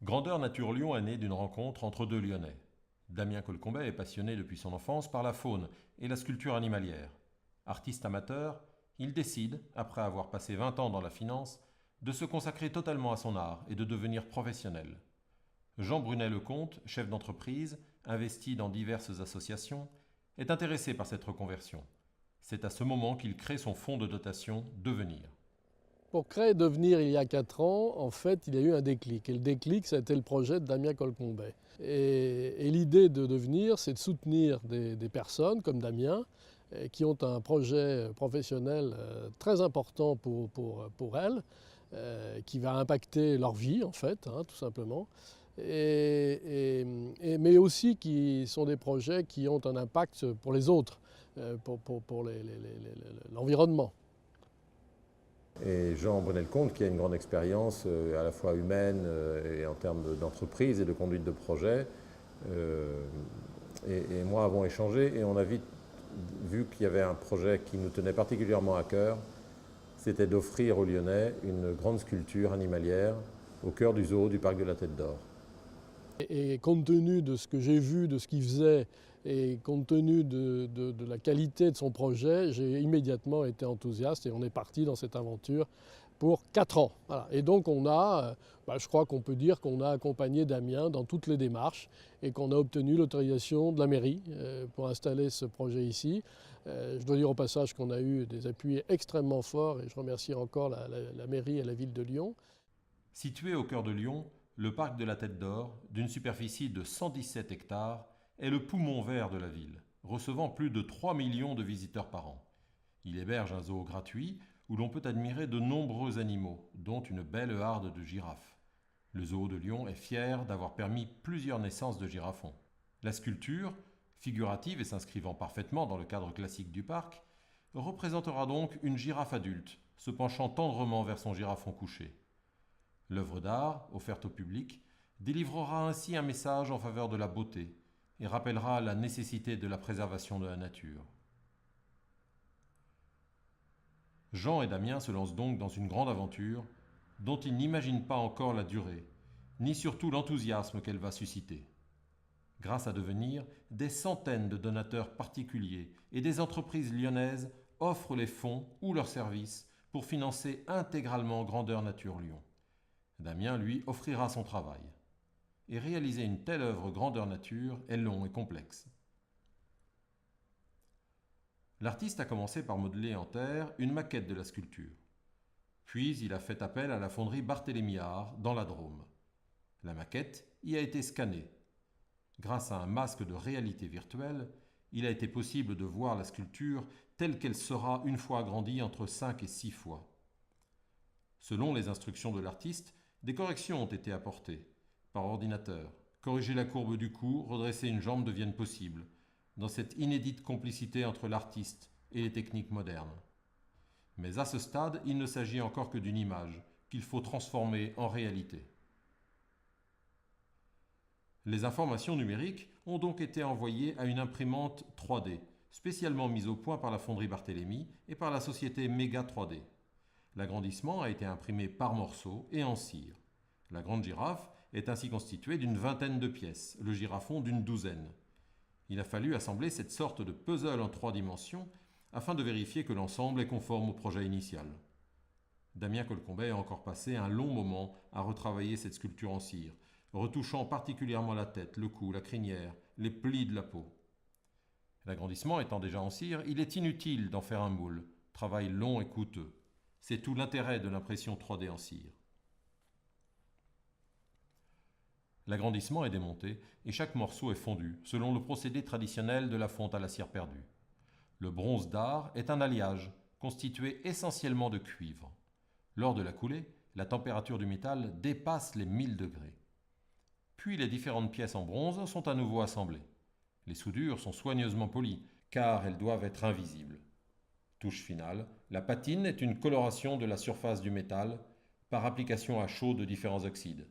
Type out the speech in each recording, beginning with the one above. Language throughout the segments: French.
Grandeur Nature Lyon est né d'une rencontre entre deux Lyonnais. Damien Colcombet est passionné depuis son enfance par la faune et la sculpture animalière. Artiste amateur, il décide, après avoir passé 20 ans dans la finance, de se consacrer totalement à son art et de devenir professionnel. Jean Brunet-Lecomte, chef d'entreprise, investi dans diverses associations, est intéressé par cette reconversion. C'est à ce moment qu'il crée son fonds de dotation Devenir. Pour créer Devenir il y a 4 ans, en fait, il y a eu un déclic. Et le déclic, ça a été le projet de Damien Colcombet. Et l'idée de Devenir, c'est de soutenir des personnes comme Damien, qui ont un projet professionnel très important pour elles, qui va impacter leur vie, en fait, hein, tout simplement. Mais aussi qui sont des projets qui ont un impact pour les autres, pour l'environnement. Et Jean Brunet-Lecomte, qui a une grande expérience à la fois humaine et en termes d'entreprise et de conduite de projet, et moi avons échangé et on a vite vu qu'il y avait un projet qui nous tenait particulièrement à cœur, c'était d'offrir aux Lyonnais une grande sculpture animalière au cœur du zoo du parc de la Tête d'Or. Et compte tenu de ce que j'ai vu, de ce qu'il faisait, et compte tenu de la qualité de son projet, j'ai immédiatement été enthousiaste et on est parti dans cette aventure pour 4 ans. Voilà. Et donc je crois qu'on peut dire qu'on a accompagné Damien dans toutes les démarches et qu'on a obtenu l'autorisation de la mairie pour installer ce projet ici. Je dois dire au passage qu'on a eu des appuis extrêmement forts et je remercie encore la mairie et la ville de Lyon. Situé au cœur de Lyon, le parc de la Tête d'Or, d'une superficie de 117 hectares, est le poumon vert de la ville, recevant plus de 3 millions de visiteurs par an. Il héberge un zoo gratuit où l'on peut admirer de nombreux animaux, dont une belle harde de girafes. Le zoo de Lyon est fier d'avoir permis plusieurs naissances de girafons. La sculpture, figurative et s'inscrivant parfaitement dans le cadre classique du parc, représentera donc une girafe adulte, se penchant tendrement vers son girafon couché. L'œuvre d'art, offerte au public, délivrera ainsi un message en faveur de la beauté et rappellera la nécessité de la préservation de la nature. Jean et Damien se lancent donc dans une grande aventure dont ils n'imaginent pas encore la durée, ni surtout l'enthousiasme qu'elle va susciter. Grâce à Devenir, des centaines de donateurs particuliers et des entreprises lyonnaises offrent les fonds ou leurs services pour financer intégralement Grandeur Nature Lyon. Damien, lui, offrira son travail. Et réaliser une telle œuvre grandeur nature est long et complexe. L'artiste a commencé par modeler en terre une maquette de la sculpture. Puis il a fait appel à la fonderie Barthélemy-Art dans la Drôme. La maquette y a été scannée. Grâce à un masque de réalité virtuelle, il a été possible de voir la sculpture telle qu'elle sera une fois agrandie entre 5 et 6 fois. Selon les instructions de l'artiste, des corrections ont été apportées par ordinateur. Corriger la courbe du cou, redresser une jambe deviennent possibles, dans cette inédite complicité entre l'artiste et les techniques modernes. Mais à ce stade, il ne s'agit encore que d'une image, qu'il faut transformer en réalité. Les informations numériques ont donc été envoyées à une imprimante 3D, spécialement mise au point par la fonderie Barthélemy et par la société Mega 3D. L'agrandissement a été imprimé par morceaux et en cire. La grande girafe est ainsi constituée d'une vingtaine de pièces, le girafon d'une douzaine. Il a fallu assembler cette sorte de puzzle en 3 dimensions afin de vérifier que l'ensemble est conforme au projet initial. Damien Colcombet a encore passé un long moment à retravailler cette sculpture en cire, retouchant particulièrement la tête, le cou, la crinière, les plis de la peau. L'agrandissement étant déjà en cire, il est inutile d'en faire un moule, travail long et coûteux. C'est tout l'intérêt de l'impression 3D en cire. L'agrandissement est démonté et chaque morceau est fondu, selon le procédé traditionnel de la fonte à la cire perdue. Le bronze d'art est un alliage, constitué essentiellement de cuivre. Lors de la coulée, la température du métal dépasse les 1000 degrés. Puis les différentes pièces en bronze sont à nouveau assemblées. Les soudures sont soigneusement polies, car elles doivent être invisibles. Touche finale, la patine est une coloration de la surface du métal par application à chaud de différents oxydes.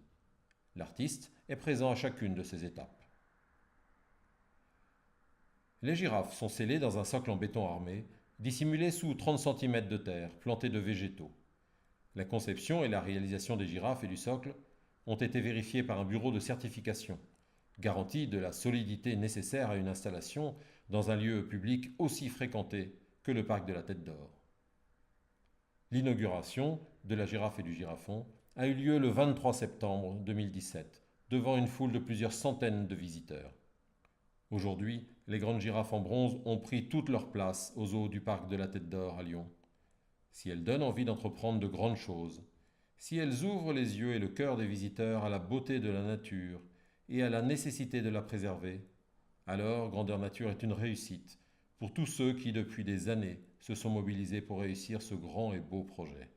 L'artiste est présent à chacune de ces étapes. Les girafes sont scellées dans un socle en béton armé, dissimulé sous 30 cm de terre, planté de végétaux. La conception et la réalisation des girafes et du socle ont été vérifiés par un bureau de certification, garantie de la solidité nécessaire à une installation dans un lieu public aussi fréquenté que le parc de la Tête d'Or. L'inauguration de la girafe et du girafon a eu lieu le 23 septembre 2017, devant une foule de plusieurs centaines de visiteurs. Aujourd'hui, les grandes girafes en bronze ont pris toute leur place au zoo du parc de la Tête d'Or à Lyon. Si elles donnent envie d'entreprendre de grandes choses, si elles ouvrent les yeux et le cœur des visiteurs à la beauté de la nature et à la nécessité de la préserver, alors Grandeur Nature est une réussite pour tous ceux qui, depuis des années, se sont mobilisés pour réussir ce grand et beau projet.